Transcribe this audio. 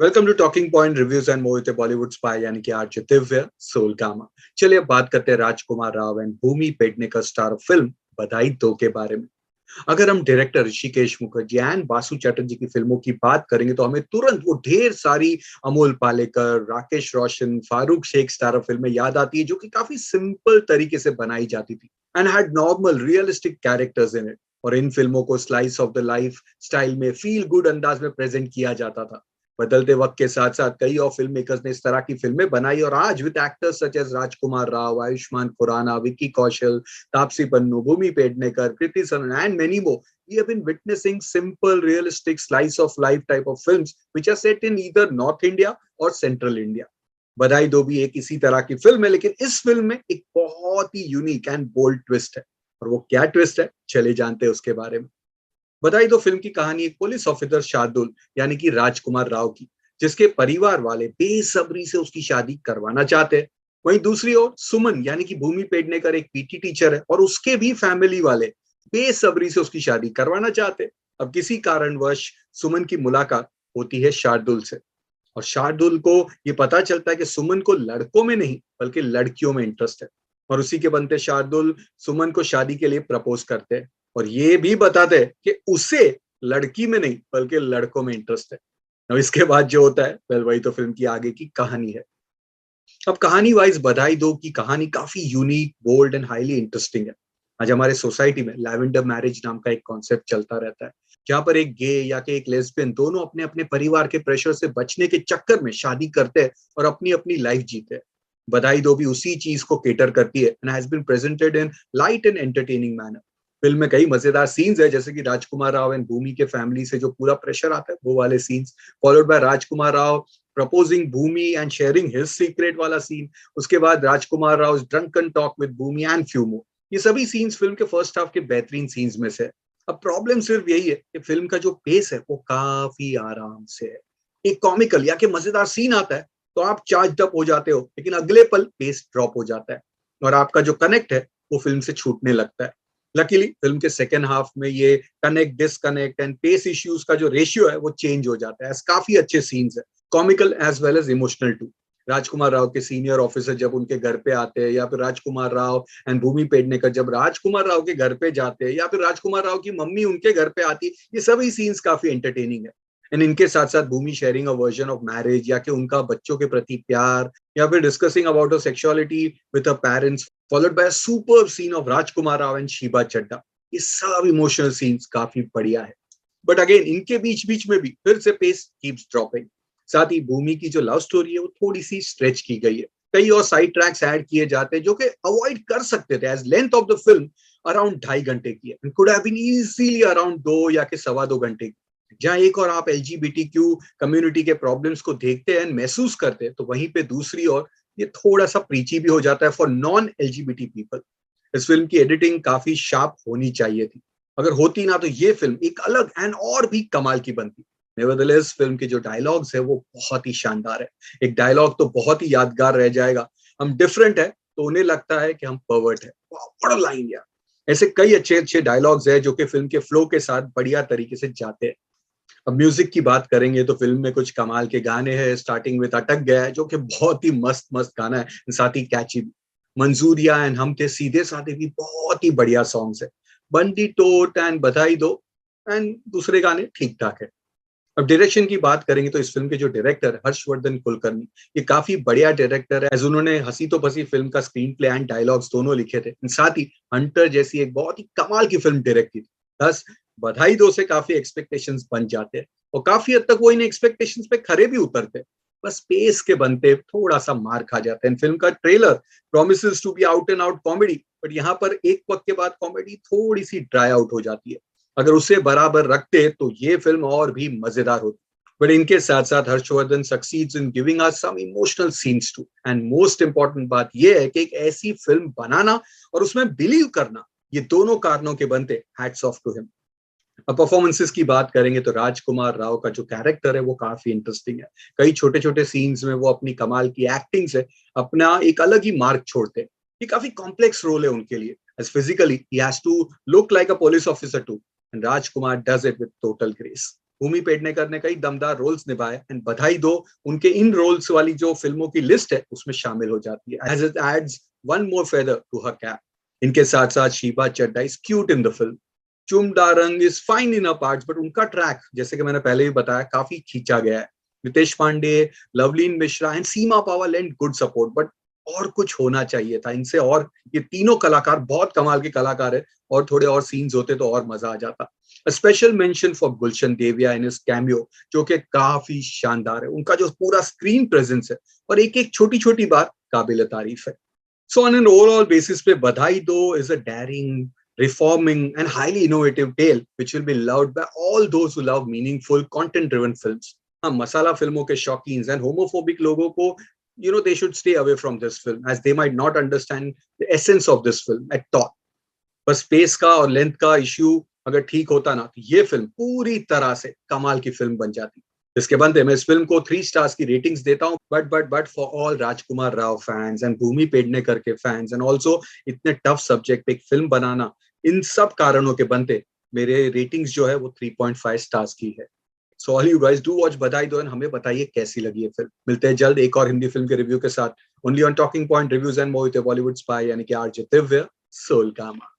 Welcome to talking point reviews and Mohit Bollywood spy यानी कि RJ Divya soul कामा। चलिए अब बात करते हैं Rajkumar Rao and Bhumi Pednekar star film Badhaai Do के बारे में। अगर हम डायरेक्टर ऋषिकेश मुखर्जी एंड बासु चैटर्जी की फिल्मों की बात करेंगे तो हमें तुरंत वो ढेर सारी अमोल पालेकर, राकेश रोशन, फारूक शेख स्टार फिल्में याद आती है जो कि काफी सिंपल तरीके से बनाई जाती थी and had normal realistic characters in it. और इन फिल्मों को slice of the life style में फील गुड अंदाज में प्रेजेंट किया जाता था। बदलते वक्त के साथ साथ कई और फिल्म मेकर्स ने इस तरह की फिल्में बनाई और आज with actors such as Rajkumar Rao, Ayushman Khurana, Vicky Kaushal, Taapsee Pannu, Bhumi Pednekar, Kriti Sanon and many more, we have been witnessing simple, realistic, slice of life type of films which are set in either North India or Central India. बधाई दो भी एक इसी तरह की film है, लेकिन इस फिल्म में एक बहुत ही यूनिक एंड बोल्ड ट्विस्ट है। और वो क्या ट्विस्ट है, चले जानते हैं उसके बारे में। बधाई दो फिल्म की कहानी एक पुलिस ऑफिसर शार्दुल यानी कि राजकुमार राव की, जिसके परिवार वाले बेसब्री से उसकी शादी करवाना चाहते हैं। वहीं दूसरी ओर सुमन यानी कि भूमि पेडनेकर एक पीटी टीचर है और उसके भी फैमिली वाले बेसब्री से उसकी शादी करवाना चाहते हैं। अब किसी कारणवश सुमन की मुलाकात होती है शार्दुल से और शार्दुल को ये पता चलता है कि सुमन को लड़कों में नहीं बल्कि लड़कियों में इंटरेस्ट है। और उसी के बनते शार्दुल सुमन को शादी के लिए प्रपोज करते हैं और ये भी बताते हैं कि उसे लड़की में नहीं बल्कि लड़कों में इंटरेस्ट है। अब इसके बाद जो होता है वेल वही तो फिल्म की आगे की कहानी है। अब कहानी वाइज बधाई दो की कहानी काफी unique, bold and highly interesting है। आज हमारे सोसाइटी में लैवेंडर मैरिज नाम का एक कॉन्सेप्ट चलता रहता है, जहां पर एक गे या कि एक लेस्बियन दोनों अपने अपने परिवार के प्रेशर से बचने के चक्कर में शादी करते हैं और अपनी अपनी लाइफ जीते हैं। बधाई दो भी उसी चीज को केटर करती है and has been presented in light and entertaining manner. फिल्म में कई मजेदार सीन्स है, जैसे कि राजकुमार राव एंड भूमि के फैमिली से जो पूरा प्रेशर आता है वो वाले scenes, followed by Rajkumar Rao proposing Bhumi and sharing his secret वाला सीन। उसके बाद Rajkumar Rao drunken talk with Bhumi and few more. ये सभी सीन्स फिल्म के फर्स्ट हाफ के बेहतरीन सीन्स में से है। अब प्रॉब्लम सिर्फ यही है कि फिल्म का जो पेस है वो काफी आराम से है। एक कॉमिकल या कि मजेदार सीन आता है तो आप चार्ज अप हो जाते हो, लेकिन अगले पल पेस ड्रॉप हो जाता है और आपका जो कनेक्ट है वो फिल्म से छूटने लगता है। लकीली फिल्म के सेकेंड हाफ में ये connect disconnect and pace issues का जो रेशियो है वो चेंज हो जाता है। काफी अच्छे सीन्स है, comical as well as emotional too. Rajkumar Rao के सीनियर ऑफिसर जब उनके घर पे आते हैं, या फिर राजकुमार राव एंड भूमि पेडनेकर जब राजकुमार राव के घर पे जाते हैं, या फिर राजकुमार राव की मम्मी उनके घर पे आती, ये सभी सीन्स काफी एंटरटेनिंग है। एंड इनके साथ साथ Bhumi sharing a version of marriage या कि उनका बच्चों के प्रति प्यार, या फिर discussing about a sexuality with a parents, followed by a superb scene of Rajkumar Rao and Sheeba Chadha. ये सब इमोशनल सीन्स काफी बढ़िया है। बट अगेन इनके बीच बीच में भी फिर से पेस कीप्स ड्रॉपिंग। साथ ही भूमि की जो लव स्टोरी है वो थोड़ी सी स्ट्रेच की गई है। कई और साइड ट्रैक्स ऐड किए जाते हैं जो कि अवॉइड कर सकते थे, as length of the film around 2.5 घंटे की है, could have been easily around 2 या कि 2.25 घंटे की। जहां एक और आप एलजीबीटीक्यू कम्युनिटी के प्रॉब्लम्स को देखते हैं, महसूस करते हैं, तो वहीं पे दूसरी ओर ये थोड़ा सा प्रीची भी हो जाता है फॉर नॉन एलजीबीटी पीपल। इस फिल्म की एडिटिंग काफी शार्प होनी चाहिए थी। अगर होती ना तो ये फिल्म एक अलग एंड और भी कमाल की बनती। नेवरदलेस फिल्म के जो डायलॉग्स है वो बहुत ही शानदार है। एक डायलॉग तो बहुत ही यादगार रह जाएगा, हम डिफरेंट है तो उन्हें लगता है कि हम पर्वर्ट है। बड़ा लाइन यार। ऐसे कई अच्छे अच्छे डायलॉग्स है जो कि फिल्म के फ्लो के साथ बढ़िया तरीके से जाते हैं। अब म्यूजिक की बात करेंगे तो फिल्म में कुछ कमाल के गाने हैं, स्टार्टिंग विद अटक गया है जो कि बहुत ही मस्त मस्त गाना है, साथ ही कैची भी। मंजूरिया एंड हम थे सीधे साधे भी बहुत ही बढ़िया सॉन्ग्स है। बंडी टोट एंड बधाई दो एंड दूसरे गाने ठीक ठाक है। अब डायरेक्शन की बात करेंगे तो इस फिल्म के जो डायरेक्टर हर्षवर्धन कुलकर्णी, ये काफी बढ़िया डायरेक्टर है, एज उन्होंने हंसी तो फंसी फिल्म का स्क्रीन प्ले एंड डायलॉग्स दोनों लिखे थे, साथ ही हंटर जैसी एक बहुत ही कमाल की फिल्म डायरेक्ट की थी। बस बधाई दो से काफी एक्सपेक्टेशंस बन जाते हैं और काफी हद तक वो इन एक्सपेक्टेशंस पे खरे भी उतरते हैं। बस पेस के बनते थोड़ा सा मार खा जाते हैं। फिल्म का trailer promises to be out and out comedy, but यहाँ पर एक वक्त के बाद कॉमेडी थोड़ी सी ड्राई आउट हो जाती है। अगर उसे बराबर रखते तो ये फिल्म और भी मजेदार होती। बट इनके साथ साथ Harshvardhan succeeds in giving us some emotional scenes too. And most important बात यह है कि एक ऐसी फिल्म बनाना और उसमें बिलीव करना, ये दोनों कारणों के बनते हैट्स ऑफ टू हिम। अब परफॉर्मेंसेस की बात करेंगे तो राजकुमार राव का जो कैरेक्टर है वो काफी इंटरेस्टिंग है। कई छोटे छोटे सीन्स में वो अपनी कमाल की एक्टिंग से अपना एक अलग ही मार्क छोड़ते हैं। ये काफी कॉम्प्लेक्स रोल है उनके लिए, as physically he has to look like a police officer too, and Rajkumar does it with total grace. भूमि पेडनेकर ने कई दमदार रोल्स निभाए एंड बधाई दो उनके इन रोल्स वाली जो फिल्मों की लिस्ट है उसमें शामिल हो जाती है as it adds one more feather to her cap. इनके साथ साथ Sheeba Chadha is cute in the film, Chum Darang is fine in a parts, but उनका ट्रैक जैसे कि मैंने पहले भी बताया काफी खींचा गया है। Nitesh Pandey, Lovleen Mishra and Seema Pawar lend good support, but और कुछ होना चाहिए था इनसे। और ये तीनों कलाकार बहुत कमाल के कलाकार है, और थोड़े और सीन्स होते तो और मजा आ जाता। Special mention for Gulshan Deviya in his cameo, जो कि काफी शानदार है। उनका जो पूरा स्क्रीन प्रेजेंस है और एक एक छोटी छोटी बात काबिल तारीफ है। So on an overall basis पे बधाई दो is a dairying, reforming and highly innovative tale which will be loved by all those who love meaningful content driven films. हाँ, मसाला फिल्मों के शौकीन एंड होमोफोबिक लोगों को they should stay away from this film as they might not understand the essence of this film at all. बस space का और length का इश्यू अगर ठीक होता ना तो ये फिल्म पूरी तरह से कमाल की फिल्म बन जाती। इसके बनते मैं इस फिल्म को 3 स्टार्स की रेटिंग्स देता हूं, but for all Rajkumar Rao fans and Bhumi Pednekar के फैंस एंड ऑल्सो इतने टफ सब्जेक्ट पे एक फिल्म बनाना, इन सब कारणों के बनते मेरे रेटिंग्स जो है वो 3.5 स्टार्स की है। So all you guys do watch बधाई दो एंड हमें बताइए कैसी लगी है फिल्म। मिलते हैं जल्द एक और हिंदी फिल्म के रिव्यू के साथ, only on talking point reviews and more with Bollywood spy यानी कि आरजे दिव्य सोल कामा।